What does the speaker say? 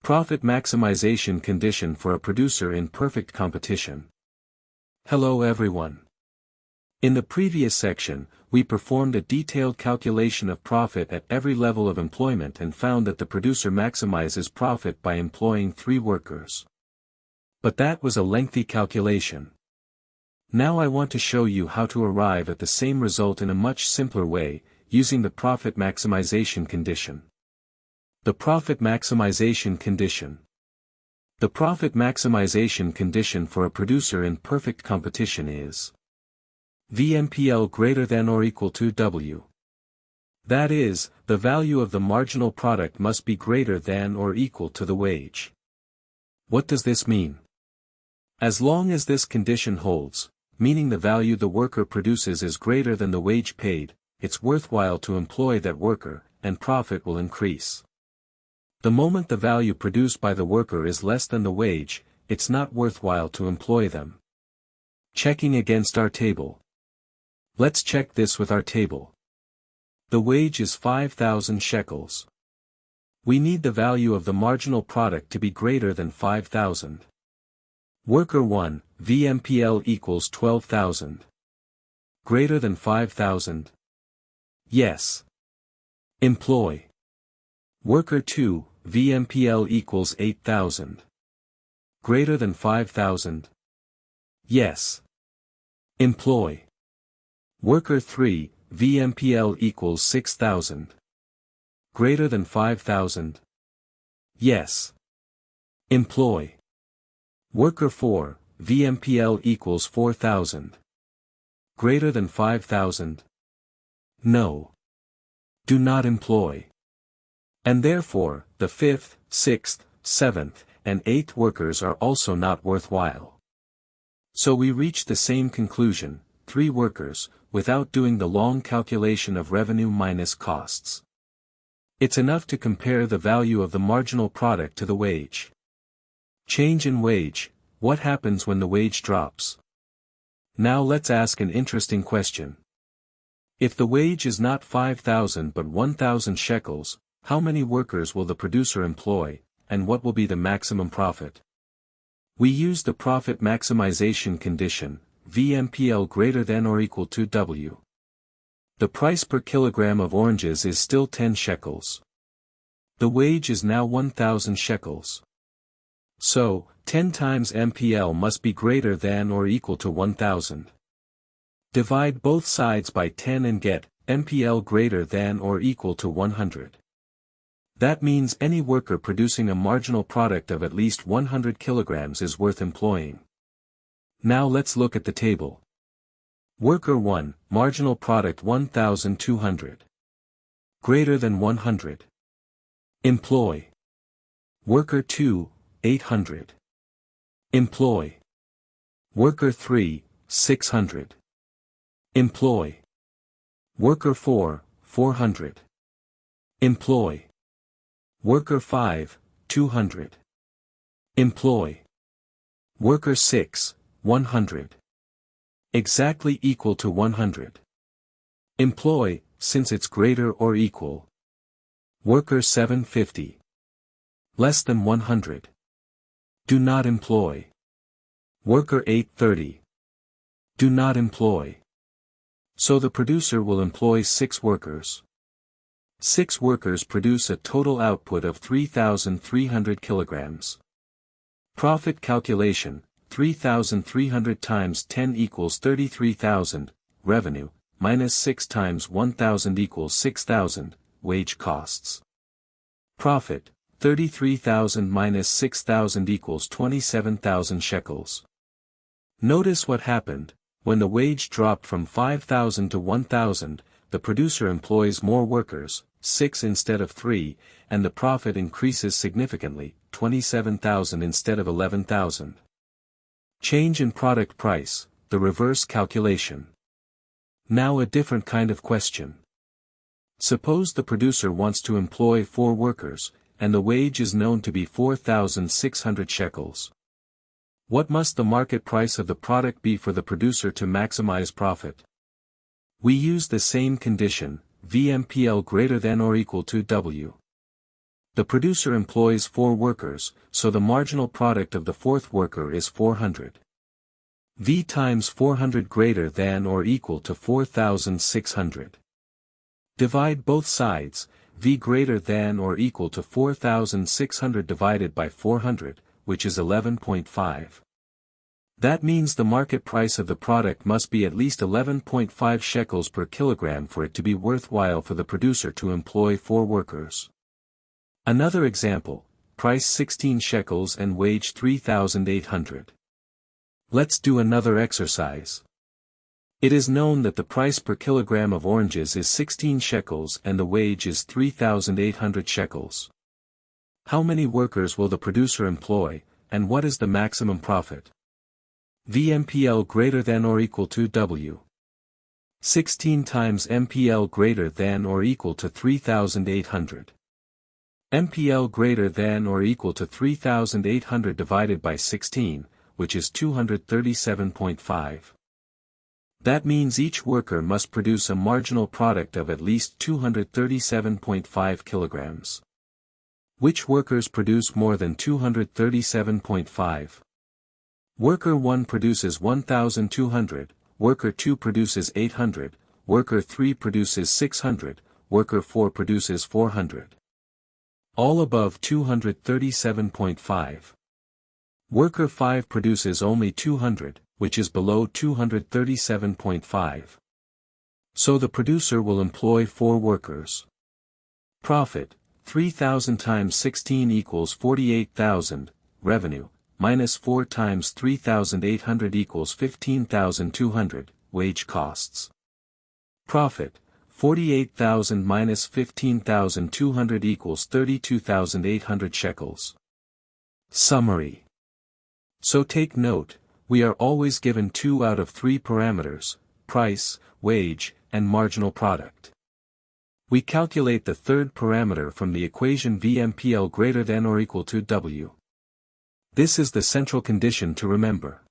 Profit maximization condition for a producer in perfect competition. Hello everyone. In the previous section, we performed a detailed calculation of profit at every level of employment and found that the producer maximizes profit by employing 3 workers. But that was a lengthy calculation. Now I want to show you how to arrive at the same result in a much simpler way, using the profit maximization condition. The profit maximization condition. The profit maximization condition for a producer in perfect competition is VMPL greater than or equal to W. That is, the value of the marginal product must be greater than or equal to the wage. What does this mean? As long as this condition holds, meaning the value the worker produces is greater than the wage paid, it's worthwhile to employ that worker, and profit will increase. The moment the value produced by the worker is less than the wage, it's not worthwhile to employ them. Checking against our table. Let's check this with our table. The wage is 5,000 shekels. We need the value of the marginal product to be greater than 5,000. Worker 1, VMPL equals 12,000. Greater than 5,000? Yes. Employ. Worker 2, VMPL equals 8,000. Greater than 5,000? Yes. Employ. Worker 3, VMPL equals 6,000. Greater than 5,000? Yes. Employ. Worker 4, VMPL equals 4,000. Greater than 5,000? No. Do not employ. And therefore, the 5th, 6th, 7th, and 8th workers are also not worthwhile. So we reach the same conclusion, 3 workers, without doing the long calculation of revenue minus costs. It's enough to compare the value of the marginal product to the wage. Change in wage, what happens when the wage drops? Now let's ask an interesting question. If the wage is not 5,000 but 1,000 shekels, how many workers will the producer employ, and what will be the maximum profit? We use the profit maximization condition, VMPL greater than or equal to W. The price per kilogram of oranges is still 10 shekels. The wage is now 1,000 shekels. So, 10 times MPL must be greater than or equal to 1,000. Divide both sides by 10 and get MPL greater than or equal to 100. That means any worker producing a marginal product of at least 100 kilograms is worth employing. Now let's look at the table. Worker 1, marginal product 1,200. Greater than 100. Employ. Worker 2, 800. Employ. Worker 3, 600. Employ. Worker 4, 400. Employ. Worker 5, 200. Employ. Worker 6, 100. Exactly equal to 100. Employ, since it's greater or equal. Worker 750. Less than 100. Do not employ. Worker 830. Do not employ. So the producer will employ 6 workers. 6 workers produce a total output of 3,300 kilograms. Profit calculation, 3,300 times 10 equals 33,000, revenue, minus 6 times 1,000 equals 6,000, wage costs. Profit, 33,000 minus 6,000 equals 27,000 shekels. Notice what happened, when the wage dropped from 5,000 to 1,000, the producer employs more workers, 6 instead of 3, and the profit increases significantly, 27,000 instead of 11,000. Change in product price, the reverse calculation. Now a different kind of question. Suppose the producer wants to employ 4 workers, and the wage is known to be 4,600 shekels. What must the market price of the product be for the producer to maximize profit? We use the same condition, VMPL greater than or equal to W. The producer employs 4 workers, so the marginal product of the 4th worker is 400. V times 400 greater than or equal to 4,600. Divide both sides, V greater than or equal to 4,600 divided by 400, which is 11.5. That means the market price of the product must be at least 11.5 shekels per kilogram for it to be worthwhile for the producer to employ 4 workers. Another example, price 16 shekels and wage 3,800. Let's do another exercise. It is known that the price per kilogram of oranges is 16 shekels and the wage is 3,800 shekels. How many workers will the producer employ, and what is the maximum profit? VMPL greater than or equal to W. 16 times MPL greater than or equal to 3,800. MPL greater than or equal to 3,800 divided by 16, which is 237.5. That means each worker must produce a marginal product of at least 237.5 kilograms. Which workers produce more than 237.5? Worker 1 produces 1,200, worker 2 produces 800, worker 3 produces 600, worker 4 produces 400. All above 237.5. Worker 5 produces only 200, which is below 237.5. So the producer will employ 4 workers. Profit, 3,000 times 16 equals 48,000, revenue, minus 4 times 3,800 equals 15,200, wage costs. Profit, 48,000 minus 15,200 equals 32,800 shekels. Summary. So take note, we are always given 2 out of 3 parameters, price, wage, and marginal product. We calculate the 3rd parameter from the equation VMPL greater than or equal to W. This is the central condition to remember.